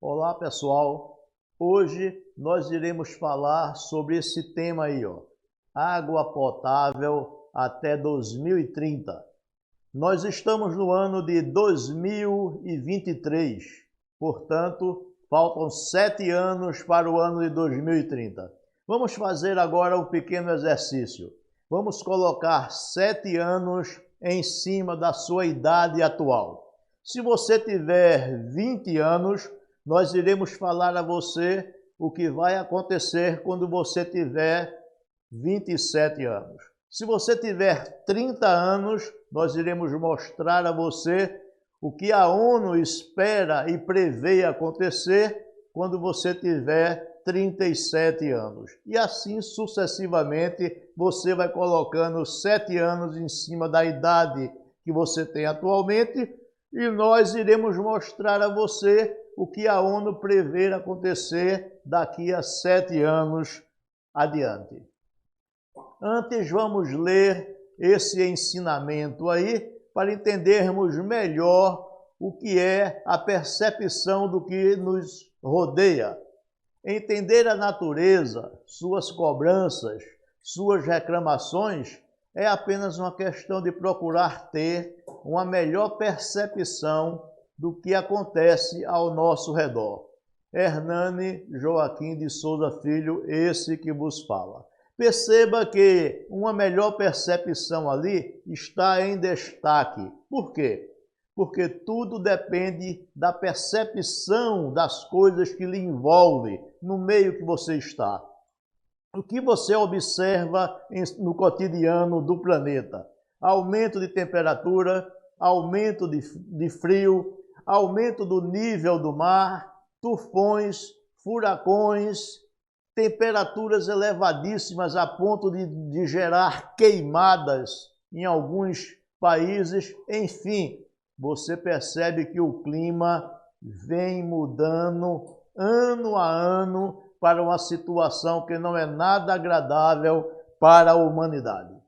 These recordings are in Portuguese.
Olá pessoal, hoje nós iremos falar sobre esse tema aí, água potável até 2030. Nós estamos no ano de 2023, portanto, faltam 7 anos para o ano de 2030. Vamos fazer agora um pequeno exercício. Vamos colocar 7 anos em cima da sua idade atual. Se você tiver 20 anos, nós iremos falar a você o que vai acontecer quando você tiver 27 anos. Se você tiver 30 anos, nós iremos mostrar a você o que a ONU espera e prevê acontecer quando você tiver 37 anos. E assim sucessivamente, você vai colocando 7 anos em cima da idade que você tem atualmente e nós iremos mostrar a você o que a ONU prevê acontecer daqui a 7 anos adiante. Antes, vamos ler esse ensinamento aí para entendermos melhor o que é a percepção do que nos rodeia. Entender a natureza, suas cobranças, suas reclamações é apenas uma questão de procurar ter uma melhor percepção do que acontece ao nosso redor. Hernani Joaquim de Souza Filho, esse que vos fala. Perceba que uma melhor percepção ali está em destaque. Por quê? Porque tudo depende da percepção das coisas que lhe envolvem no meio que você está. O que você observa no cotidiano do planeta? Aumento de temperatura, aumento de frio, aumento do nível do mar, tufões, furacões, temperaturas elevadíssimas a ponto de gerar queimadas em alguns países. Enfim, você percebe que o clima vem mudando ano a ano para uma situação que não é nada agradável para a humanidade.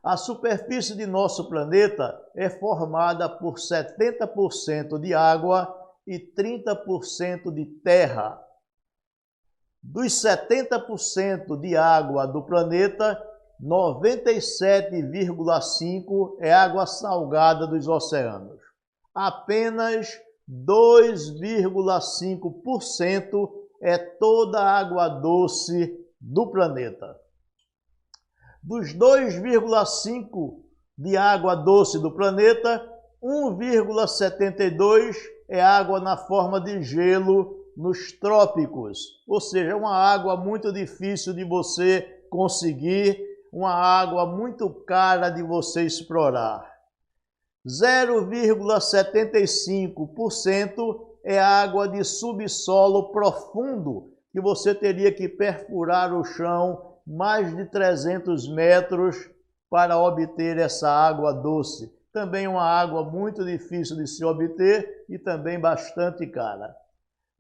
A superfície de nosso planeta é formada por 70% de água e 30% de terra. Dos 70% de água do planeta, 97,5% é água salgada dos oceanos. Apenas 2,5% é toda a água doce do planeta. Dos 2,5% de água doce do planeta, 1,72% é água na forma de gelo nos trópicos, ou seja, uma água muito difícil de você conseguir, uma água muito cara de você explorar. 0,75% é água de subsolo profundo, que você teria que perfurar o chão mais de 300 metros para obter essa água doce. Também uma água muito difícil de se obter e também bastante cara.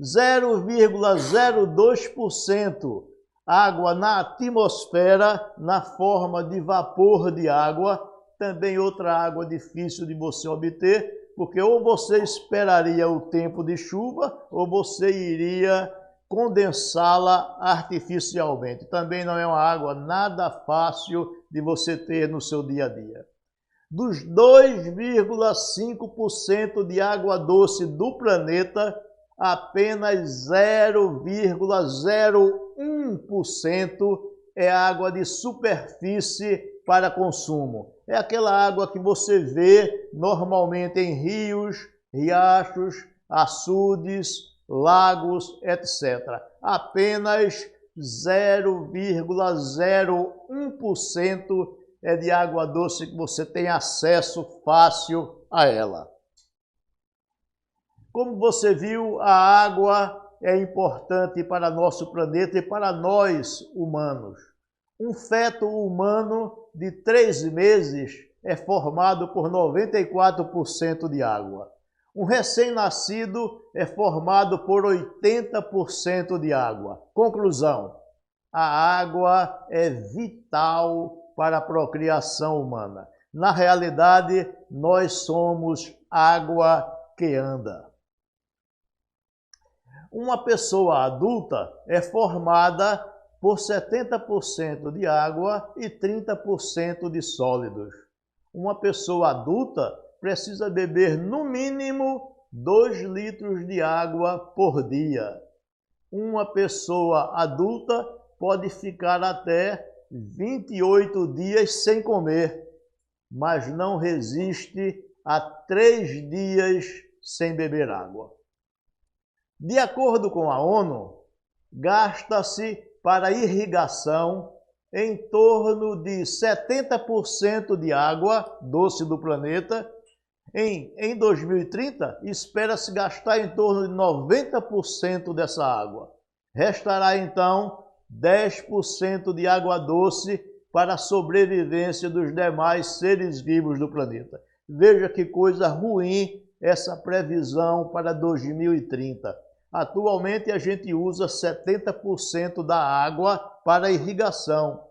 0,02% água na atmosfera na forma de vapor de água, também outra água difícil de você obter, porque ou você esperaria o tempo de chuva ou você iria condensá-la artificialmente. Também não é uma água nada fácil de você ter no seu dia a dia. Dos 2,5% de água doce do planeta, apenas 0,01% é água de superfície para consumo. É aquela água que você vê normalmente em rios, riachos, açudes, lagos, etc. Apenas 0,01% é de água doce que você tem acesso fácil a ela. Como você viu, a água é importante para nosso planeta e para nós humanos. Um feto humano de 3 meses é formado por 94% de água. Um recém-nascido é formado por 80% de água. Conclusão: a água é vital para a procriação humana. Na realidade, nós somos água que anda. Uma pessoa adulta é formada por 70% de água e 30% de sólidos. Uma pessoa adulta precisa beber no mínimo 2 litros de água por dia. Uma pessoa adulta pode ficar até 28 dias sem comer, mas não resiste a 3 dias sem beber água. De acordo com a ONU, gasta-se para irrigação em torno de 70% de água doce do planeta. Em 2030, espera-se gastar em torno de 90% dessa água. Restará então 10% de água doce para a sobrevivência dos demais seres vivos do planeta. Veja que coisa ruim essa previsão para 2030. Atualmente a gente usa 70% da água para irrigação.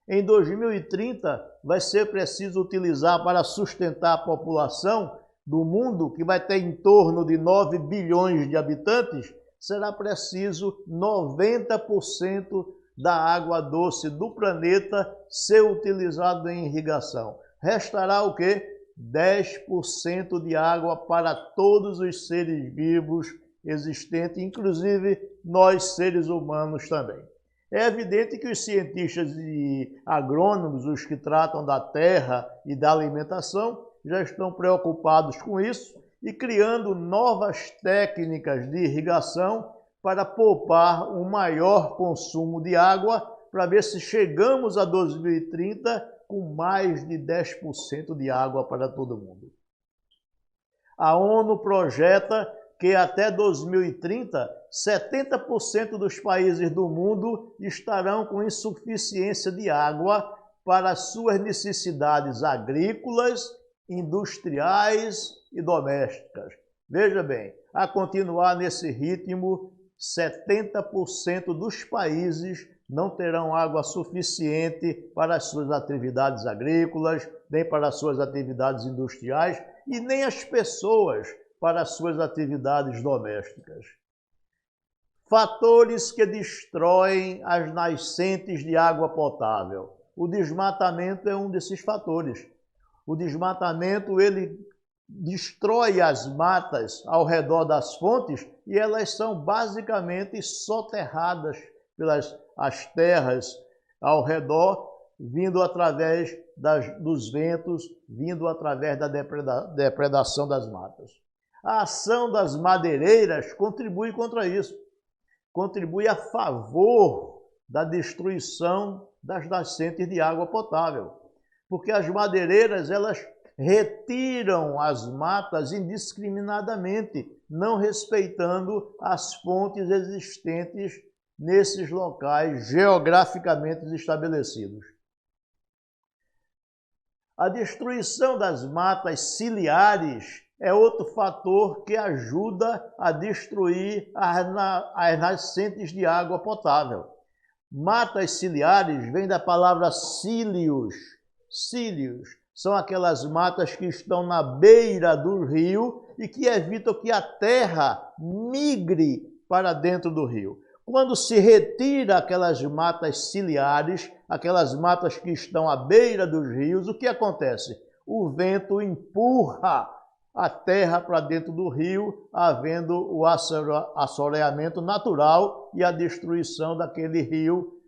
Em 2030 vai ser preciso utilizar para sustentar a população do mundo, que vai ter em torno de 9 bilhões de habitantes, será preciso 90% da água doce do planeta ser utilizado em irrigação. Restará o quê? 10% de água para todos os seres vivos existentes, inclusive nós seres humanos também. É evidente que os cientistas e agrônomos, os que tratam da terra e da alimentação, já estão preocupados com isso e criando novas técnicas de irrigação para poupar um maior consumo de água, para ver se chegamos a 2030 com mais de 10% de água para todo mundo. A ONU projeta que até 2030, 70% dos países do mundo estarão com insuficiência de água para as suas necessidades agrícolas, industriais e domésticas. Veja bem, a continuar nesse ritmo, 70% dos países não terão água suficiente para as suas atividades agrícolas, nem para as suas atividades industriais e nem as pessoas para as suas atividades domésticas. Fatores que destroem as nascentes de água potável. O desmatamento é um desses fatores. O desmatamento, ele destrói as matas ao redor das fontes e elas são basicamente soterradas pelas as terras ao redor, vindo através dos ventos, vindo através da depredação das matas. A ação das madeireiras contribui contra isso, contribui a favor da destruição das nascentes de água potável, porque as madeireiras, elas retiram as matas indiscriminadamente, não respeitando as fontes existentes nesses locais geograficamente estabelecidos. A destruição das matas ciliares é outro fator que ajuda a destruir as nascentes de água potável. Matas ciliares vem da palavra cílios. Cílios são aquelas matas que estão na beira do rio e que evitam que a terra migre para dentro do rio. Quando se retira aquelas matas ciliares, aquelas matas que estão à beira dos rios, o que acontece? O vento empurra a terra para dentro do rio, havendo o assoreamento natural e a destruição daquele rio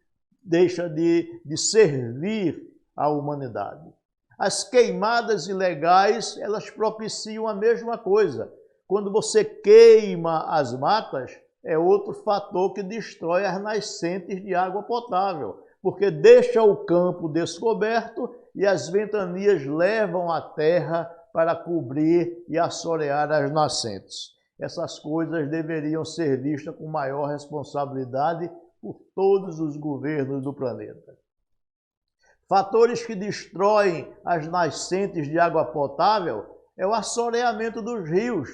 deixa de servir à humanidade. As queimadas ilegais, elas propiciam a mesma coisa. Quando você queima as matas, é outro fator que destrói as nascentes de água potável, porque deixa o campo descoberto e as ventanias levam a terra para cobrir e assorear as nascentes. Essas coisas deveriam ser vistas com maior responsabilidade por todos os governos do planeta. Fatores que destroem as nascentes de água potável é o assoreamento dos rios.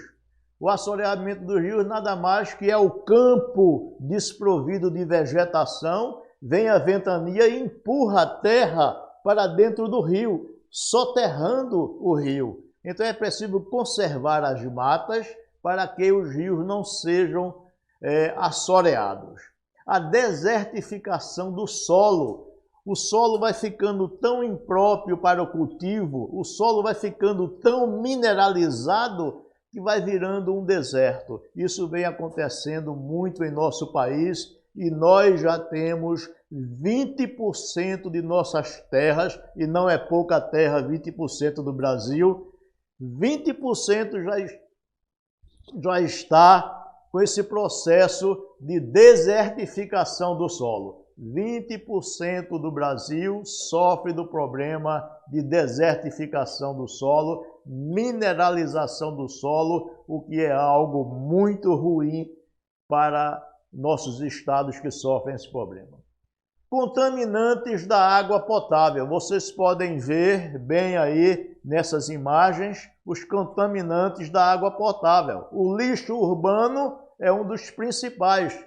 O assoreamento dos rios nada mais que é o campo desprovido de vegetação, vem a ventania e empurra a terra para dentro do rio, soterrando o rio. Então é preciso conservar as matas para que os rios não sejam assoreados. A desertificação do solo. O solo vai ficando tão impróprio para o cultivo, o solo vai ficando tão mineralizado que vai virando um deserto. Isso vem acontecendo muito em nosso país e nós já temos 20% de nossas terras, e não é pouca terra, 20% do Brasil, 20% já está com esse processo de desertificação do solo. 20% do Brasil sofre do problema de desertificação do solo, mineralização do solo, o que é algo muito ruim para nossos estados que sofrem esse problema. Contaminantes da água potável. Vocês podem ver bem aí nessas imagens os contaminantes da água potável. O lixo urbano é um dos principais.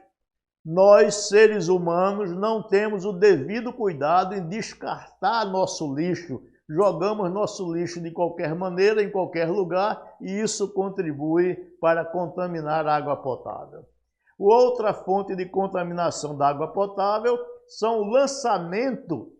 Nós, seres humanos, não temos o devido cuidado em descartar nosso lixo. Jogamos nosso lixo de qualquer maneira, em qualquer lugar, e isso contribui para contaminar a água potável. Outra fonte de contaminação da água potável são o lançamento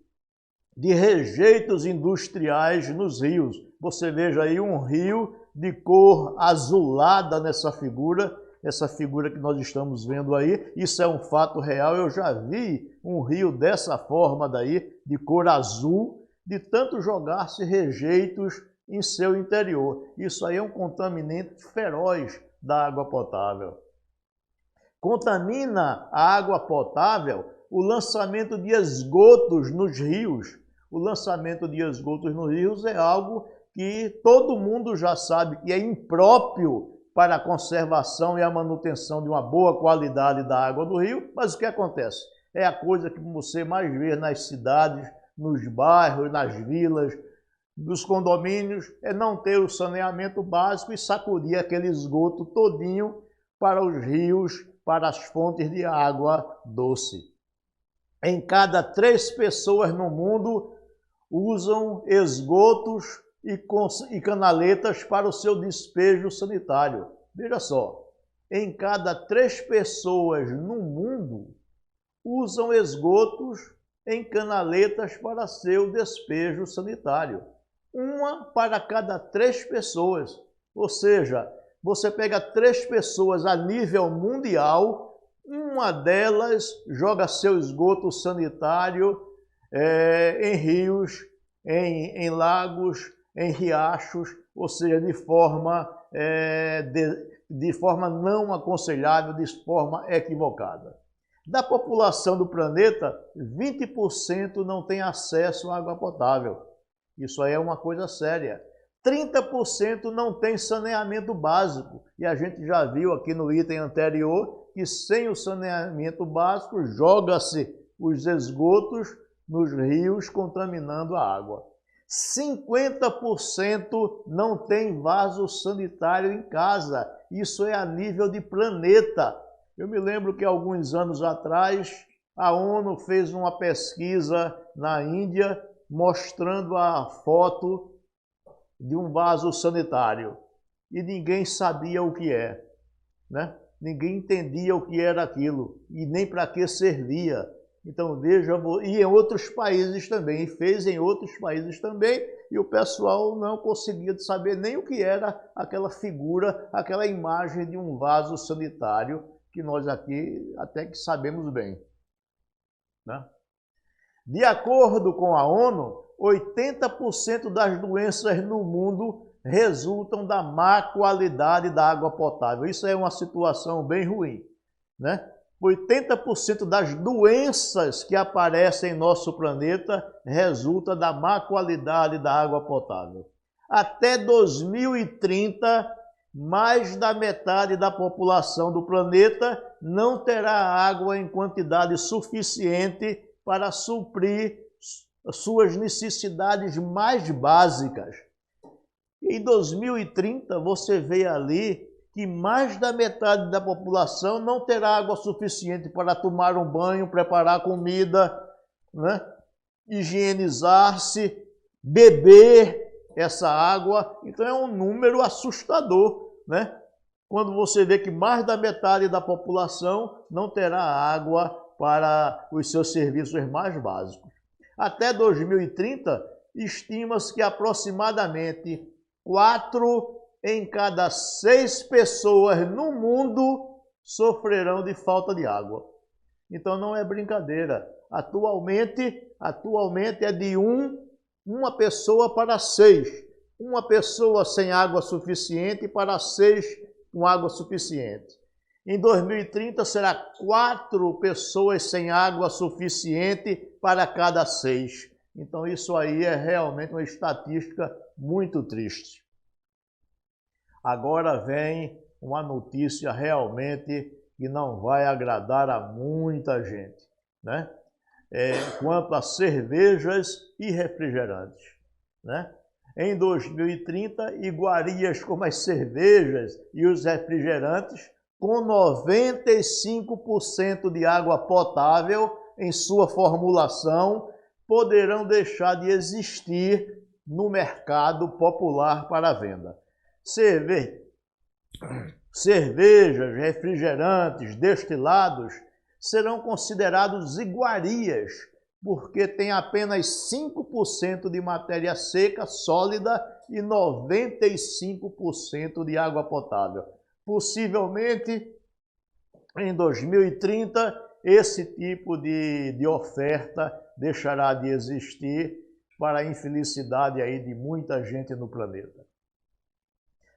de rejeitos industriais nos rios. Você veja aí um rio de cor azulada nessa figura, essa figura que nós estamos vendo aí, isso é um fato real. Eu já vi um rio dessa forma daí, de cor azul, de tanto jogar-se rejeitos em seu interior. Isso aí é um contaminante feroz da água potável. Contamina a água potável o lançamento de esgotos nos rios. O lançamento de esgotos nos rios é algo que todo mundo já sabe que é impróprio para a conservação e a manutenção de uma boa qualidade da água do rio, mas o que acontece? É a coisa que você mais vê nas cidades, nos bairros, nas vilas, dos condomínios, é não ter o saneamento básico e sacudir aquele esgoto todinho para os rios, para as fontes de água doce. Em cada 3 pessoas no mundo usam esgotos e canaletas para o seu despejo sanitário. Veja só, em cada 3 pessoas no mundo usam esgotos em canaletas para seu despejo sanitário. Uma para cada 3 pessoas. Ou seja, você pega 3 pessoas a nível mundial, uma delas joga seu esgoto sanitário em rios, em lagos, em riachos, ou seja, de forma não aconselhável, de forma equivocada. Da população do planeta, 20% não tem acesso à água potável. Isso aí é uma coisa séria. 30% não tem saneamento básico. E a gente já viu aqui no item anterior que sem o saneamento básico joga-se os esgotos nos rios, contaminando a água. 50% não tem vaso sanitário em casa. Isso é a nível de planeta. Eu me lembro que alguns anos atrás a ONU fez uma pesquisa na Índia mostrando a foto de um vaso sanitário e ninguém sabia o que é, né? Ninguém entendia o que era aquilo e nem para que servia. Então veja, e em outros países também, fez em outros países também, e o pessoal não conseguia saber nem o que era aquela figura, aquela imagem de um vaso sanitário, que nós aqui até que sabemos bem, né? De acordo com a ONU, 80% das doenças no mundo resultam da má qualidade da água potável. Isso é uma situação bem ruim, né? 80% das doenças que aparecem em nosso planeta resulta da má qualidade da água potável. Até 2030, mais da metade da população do planeta não terá água em quantidade suficiente para suprir suas necessidades mais básicas. Em 2030, você vê ali que mais da metade da população não terá água suficiente para tomar um banho, preparar comida, né? Higienizar-se, beber essa água. Então é um número assustador, né? quando você vê que mais da metade da população não terá água para os seus serviços mais básicos. Até 2030, estima-se que aproximadamente 4 em cada 6 pessoas no mundo sofrerão de falta de água. Então não é brincadeira. Atualmente é de uma pessoa para 6. Uma pessoa sem água suficiente para 6 com água suficiente. Em 2030 será 4 pessoas sem água suficiente para cada 6. Então isso aí é realmente uma estatística muito triste. Agora vem uma notícia realmente que não vai agradar a muita gente, né? Quanto a cervejas e refrigerantes, né? Em 2030, iguarias como as cervejas e os refrigerantes, com 95% de água potável em sua formulação, poderão deixar de existir no mercado popular para venda. Cervejas, refrigerantes, destilados serão considerados iguarias, porque tem apenas 5% de matéria seca, sólida e 95% de água potável. Possivelmente, em 2030, esse tipo de oferta deixará de existir para a infelicidade aí de muita gente no planeta.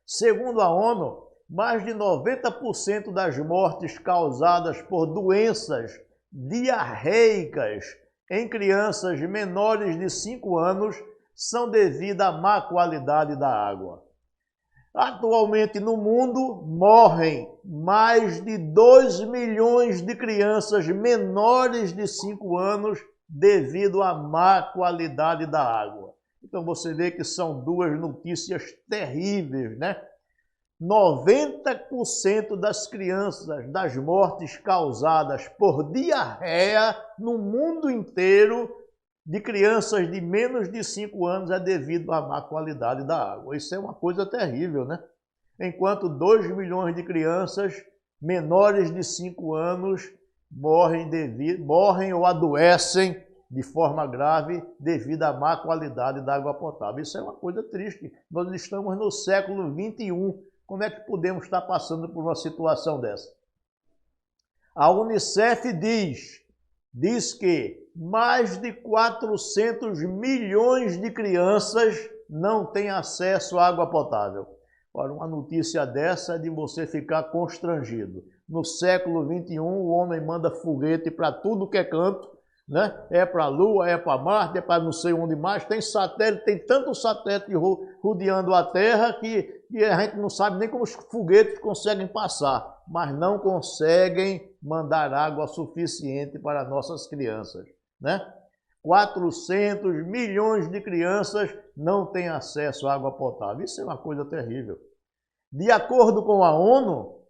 Segundo a ONU, mais de 90% das mortes causadas por doenças diarreicas em crianças menores de 5 anos são devidas à má qualidade da água. Atualmente no mundo morrem mais de 2 milhões de crianças menores de 5 anos devido à má qualidade da água. Então você vê que são duas notícias terríveis, né? 90% das crianças, das mortes causadas por diarreia no mundo inteiro, de crianças de menos de 5 anos, é devido à má qualidade da água. Isso é uma coisa terrível, né? Enquanto 2 milhões de crianças menores de 5 anos morrem ou adoecem de forma grave devido à má qualidade da água potável. Isso é uma coisa triste. Nós estamos no século XXI. Como é que podemos estar passando por uma situação dessa? A Unicef diz que mais de 400 milhões de crianças não têm acesso à água potável. Ora, uma notícia dessa é de você ficar constrangido. No século XXI, o homem manda foguete para tudo que é canto, né? É para a Lua, é para Marte, é para não sei onde mais. Tem satélite, tem tanto satélite rodeando a Terra que a gente não sabe nem como os foguetes conseguem passar, mas não conseguem mandar água suficiente para nossas crianças, né? 400 milhões de crianças não têm acesso à água potável. Isso é uma coisa terrível. De acordo com a ONU,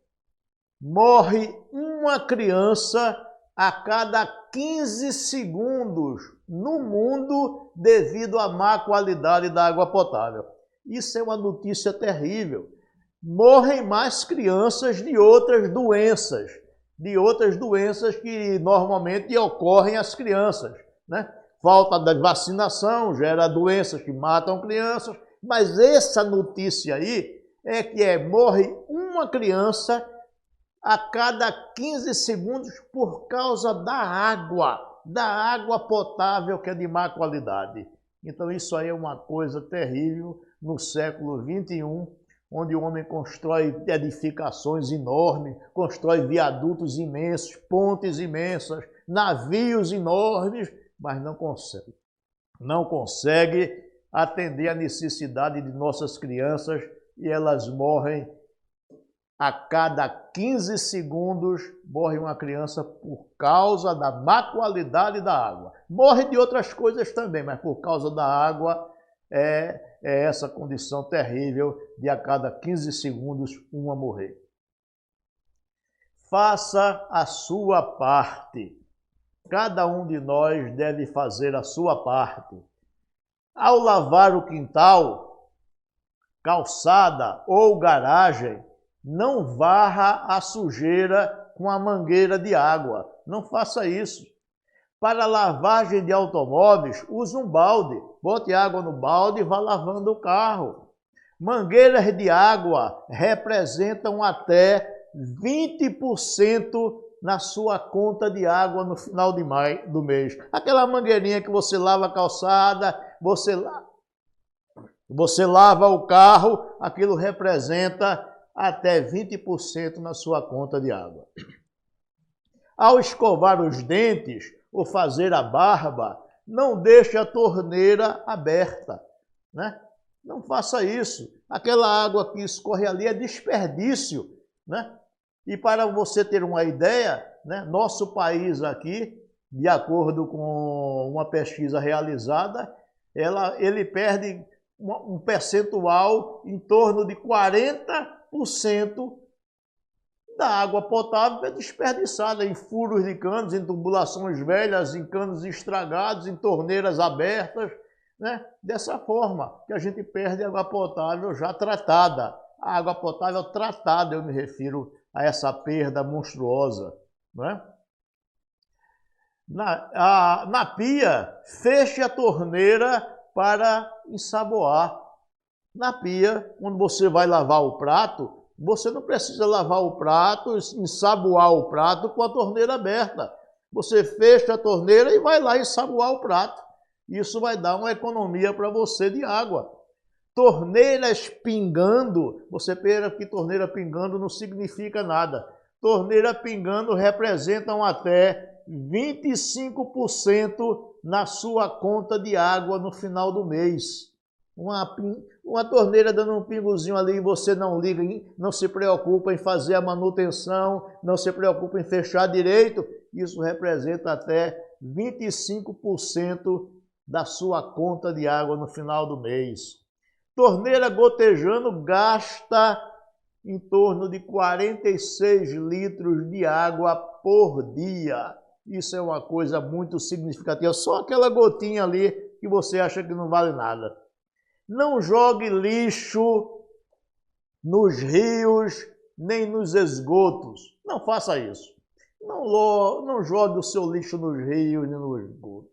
morre uma criança a cada 15 segundos no mundo devido à má qualidade da água potável. Isso é uma notícia terrível. Morrem mais crianças de outras doenças que normalmente ocorrem às crianças, né? Falta da vacinação gera doenças que matam crianças, mas essa notícia aí é que morre uma criança a cada 15 segundos por causa da água potável que é de má qualidade. Então isso aí é uma coisa terrível no século XXI, onde o homem constrói edificações enormes, constrói viadutos imensos, pontes imensas, navios enormes, mas não consegue atender a necessidade de nossas crianças e elas morrem a cada 15 segundos, morre uma criança por causa da má qualidade da água. Morre de outras coisas também, mas por causa da água é essa condição terrível de a cada 15 segundos uma morrer. Faça a sua parte. Cada um de nós deve fazer a sua parte. Ao lavar o quintal, calçada ou garagem, Não varra a sujeira com a mangueira de água. Não faça isso. Para lavagem de automóveis, use um balde. Bote água no balde e vá lavando o carro. Mangueiras de água representam até 20% na sua conta de água no final do mês. Aquela mangueirinha que você lava a calçada, você lava o carro, aquilo representa até 20% na sua conta de água. Ao escovar os dentes ou fazer a barba, não deixe a torneira aberta, né? Não faça isso. Aquela água que escorre ali é desperdício, né? E para você ter uma ideia, né, nosso país aqui, de acordo com uma pesquisa realizada, ele perde um percentual em torno de 40% da água potável é desperdiçada em furos de canos, em tubulações velhas, em canos estragados, em torneiras abertas, né? Dessa forma que a gente perde água potável já tratada. A água potável tratada, eu me refiro a essa perda monstruosa, né? Na pia, feche a torneira para ensaboar. Na pia, quando você vai lavar o prato, você não precisa lavar o prato, ensaboar o prato com a torneira aberta. Você fecha a torneira e vai lá ensaboar o prato. Isso vai dar uma economia para você de água. Torneiras pingando, você pensa que torneira pingando não significa nada. Torneira pingando representam até 25% na sua conta de água no final do mês. Uma torneira dando um pingozinho ali e você não liga, não se preocupa em fazer a manutenção, não se preocupa em fechar direito, isso representa até 25% da sua conta de água no final do mês. Torneira gotejando gasta em torno de 46 litros de água por dia. Isso é uma coisa muito significativa. Só aquela gotinha ali que você acha que não vale nada. Não jogue lixo nos rios nem nos esgotos. Não faça isso. Não jogue o seu lixo nos rios nem no esgoto.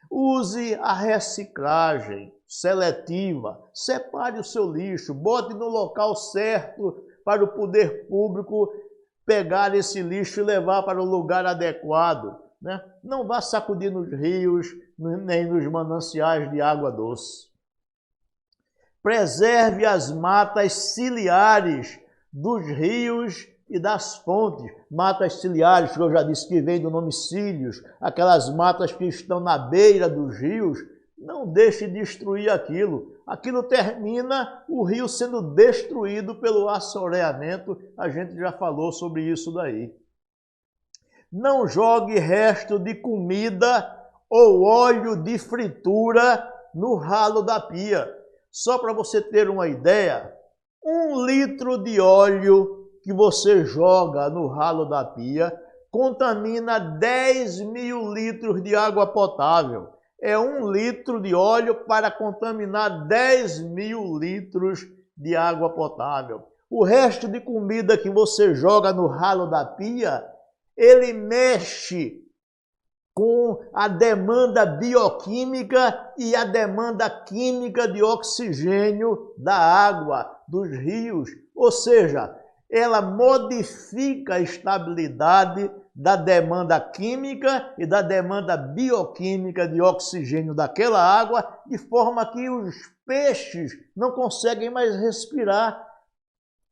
Use a reciclagem seletiva. Separe o seu lixo. Bote no local certo para o poder público pegar esse lixo e levar para o lugar adequado, né? Não vá sacudir nos rios nem nos mananciais de água doce. Preserve as matas ciliares dos rios e das fontes. Matas ciliares, que eu já disse que vem do nome cílios, aquelas matas que estão na beira dos rios, não deixe destruir aquilo. Aquilo termina o rio sendo destruído pelo assoreamento. A gente já falou sobre isso daí. Não jogue resto de comida ou óleo de fritura no ralo da pia. Só para você ter uma ideia, 1 litro de óleo que você joga no ralo da pia contamina 10.000 litros de água potável. É 1 litro de óleo para contaminar 10.000 litros de água potável. O resto de comida que você joga no ralo da pia, ele mexe com a demanda bioquímica e a demanda química de oxigênio da água, dos rios. Ou seja, ela modifica a estabilidade da demanda química e da demanda bioquímica de oxigênio daquela água, de forma que os peixes não conseguem mais respirar,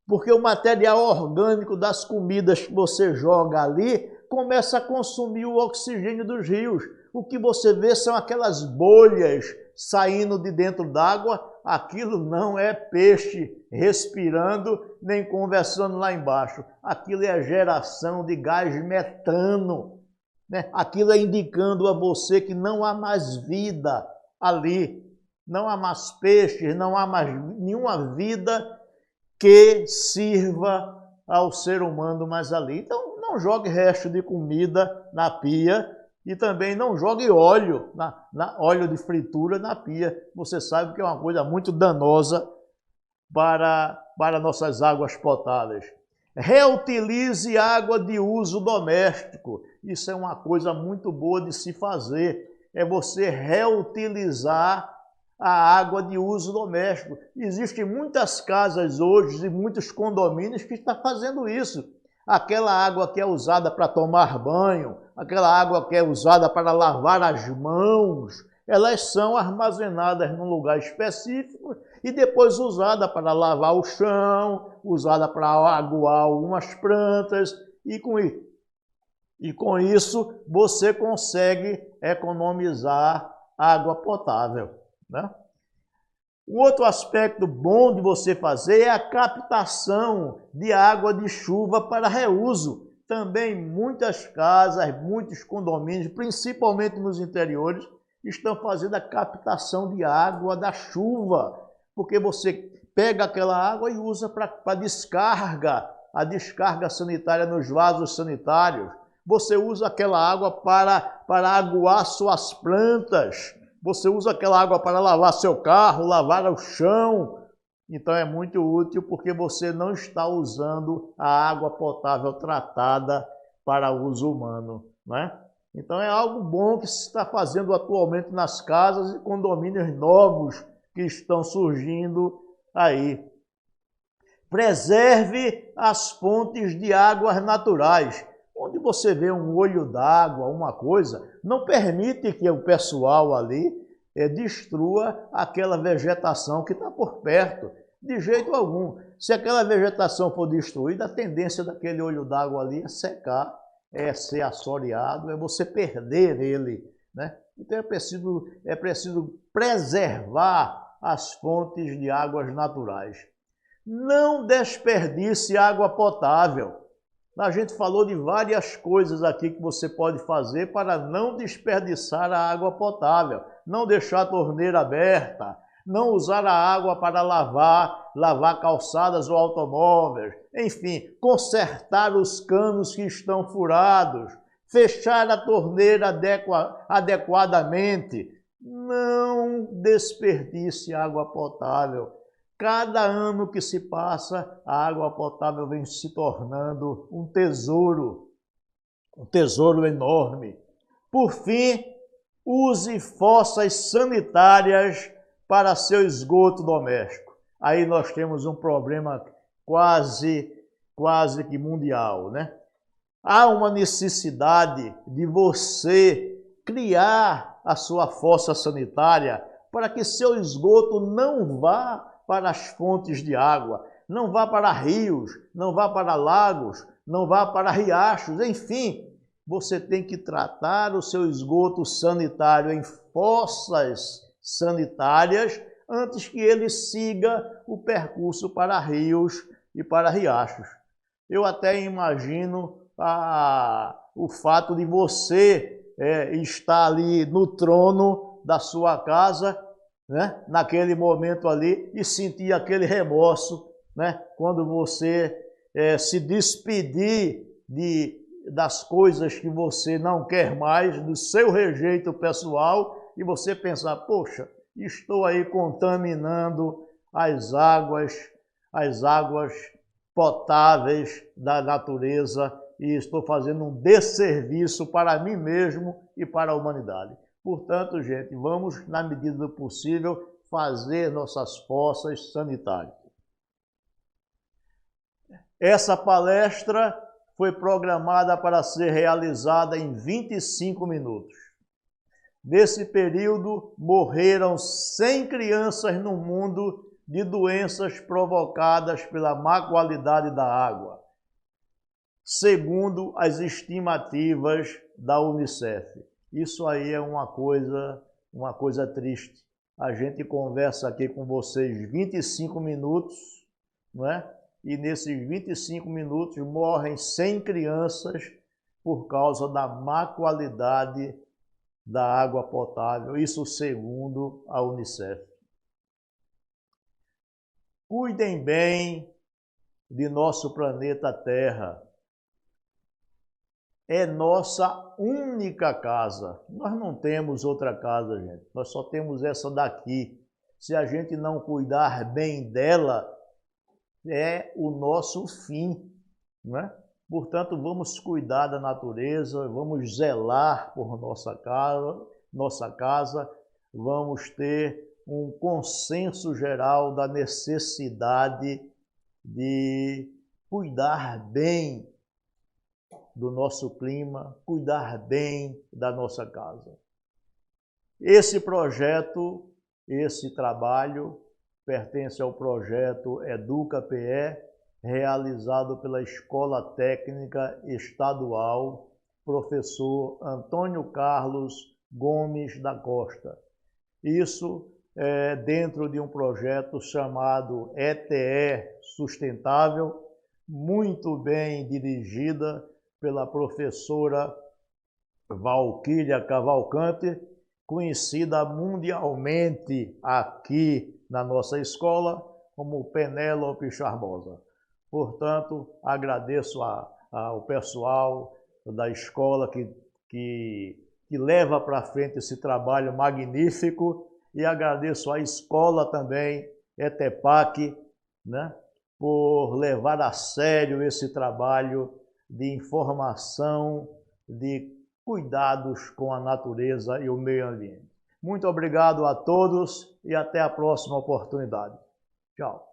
porque o material orgânico das comidas que você joga ali começa a consumir o oxigênio dos rios. O que você vê são aquelas bolhas saindo de dentro d'água. Aquilo não é peixe respirando nem conversando lá embaixo. Aquilo é a geração de gás metano, né? Aquilo é indicando a você que não há mais vida ali. Não há mais peixes, não há mais nenhuma vida que sirva ao ser humano mais ali. Então, não jogue resto de comida na pia e também não jogue óleo, óleo de fritura na pia. Você sabe que é uma coisa muito danosa para para nossas águas potáveis. Reutilize água de uso doméstico. Isso é uma coisa muito boa de se fazer. É você reutilizar a água de uso doméstico. Existem muitas casas hoje e muitos condomínios que estão fazendo isso. Aquela água que é usada para tomar banho, aquela água que é usada para lavar as mãos, elas são armazenadas num lugar específico e depois usada para lavar o chão, usada para aguar algumas plantas e com isso você consegue economizar água potável, né? Um outro aspecto bom de você fazer é a captação de água de chuva para reuso. Também muitas casas, muitos condomínios, principalmente nos interiores, estão fazendo a captação de água da chuva, porque você pega aquela água e usa para descarga, a descarga sanitária nos vasos sanitários. Você usa aquela água para aguar suas plantas. Você usa aquela água para lavar seu carro, lavar o chão. Então é muito útil porque você não está usando a água potável tratada para uso humano, né? Então é algo bom que se está fazendo atualmente nas casas e condomínios novos que estão surgindo aí. Preserve as fontes de águas naturais. Onde você vê um olho d'água, uma coisa, não permite que o pessoal ali destrua aquela vegetação que está por perto, de jeito algum. Se aquela vegetação for destruída, a tendência daquele olho d'água ali é secar, é ser assoreado, é você perder ele, né? Então é preciso preservar as fontes de águas naturais. Não desperdice água potável. A gente falou de várias coisas aqui que você pode fazer para não desperdiçar a água potável. Não deixar a torneira aberta, não usar a água para lavar calçadas ou automóveis. Enfim, consertar os canos que estão furados, fechar a torneira adequadamente. Não desperdice água potável. Cada ano que se passa, a água potável vem se tornando um tesouro enorme. Por fim, use fossas sanitárias para seu esgoto doméstico. Aí nós temos um problema quase que mundial, né? Há uma necessidade de você criar a sua fossa sanitária para que seu esgoto não vá para as fontes de água, não vá para rios, não vá para lagos, não vá para riachos, enfim, você tem que tratar o seu esgoto sanitário em fossas sanitárias antes que ele siga o percurso para rios e para riachos. Eu até imagino o fato de você estar ali no trono da sua casa, né, naquele momento ali, e sentir aquele remorso, né, quando você se despedir das coisas que você não quer mais, do seu rejeito pessoal, e você pensar, poxa, estou aí contaminando as águas potáveis da natureza e estou fazendo um desserviço para mim mesmo e para a humanidade. Portanto, gente, vamos, na medida do possível, fazer nossas fossas sanitárias. Essa palestra foi programada para ser realizada em 25 minutos. Nesse período, morreram 100 crianças no mundo de doenças provocadas pela má qualidade da água, segundo as estimativas da Unicef. Isso aí é uma coisa triste. A gente conversa aqui com vocês 25 minutos, não é? E nesses 25 minutos morrem 100 crianças por causa da má qualidade da água potável, isso segundo a Unicef. Cuidem bem de nosso planeta Terra. É nossa única casa. Nós não temos outra casa, gente. Nós só temos essa daqui. Se a gente não cuidar bem dela, é o nosso fim, né? Portanto, vamos cuidar da natureza, vamos zelar por nossa casa, vamos ter um consenso geral da necessidade de cuidar bem do nosso clima, cuidar bem da nossa casa. Esse projeto, esse trabalho, pertence ao projeto Educa-PE, realizado pela Escola Técnica Estadual Professor Antônio Carlos Gomes da Costa. Isso é dentro de um projeto chamado ETE Sustentável, muito bem dirigida pela professora Valquíria Cavalcante, conhecida mundialmente aqui na nossa escola como Penélope Charmosa. Portanto, agradeço ao pessoal da escola que leva para frente esse trabalho magnífico e agradeço à escola também, ETEPAC, né, por levar a sério esse trabalho de informação, de cuidados com a natureza e o meio ambiente. Muito obrigado a todos e até a próxima oportunidade. Tchau.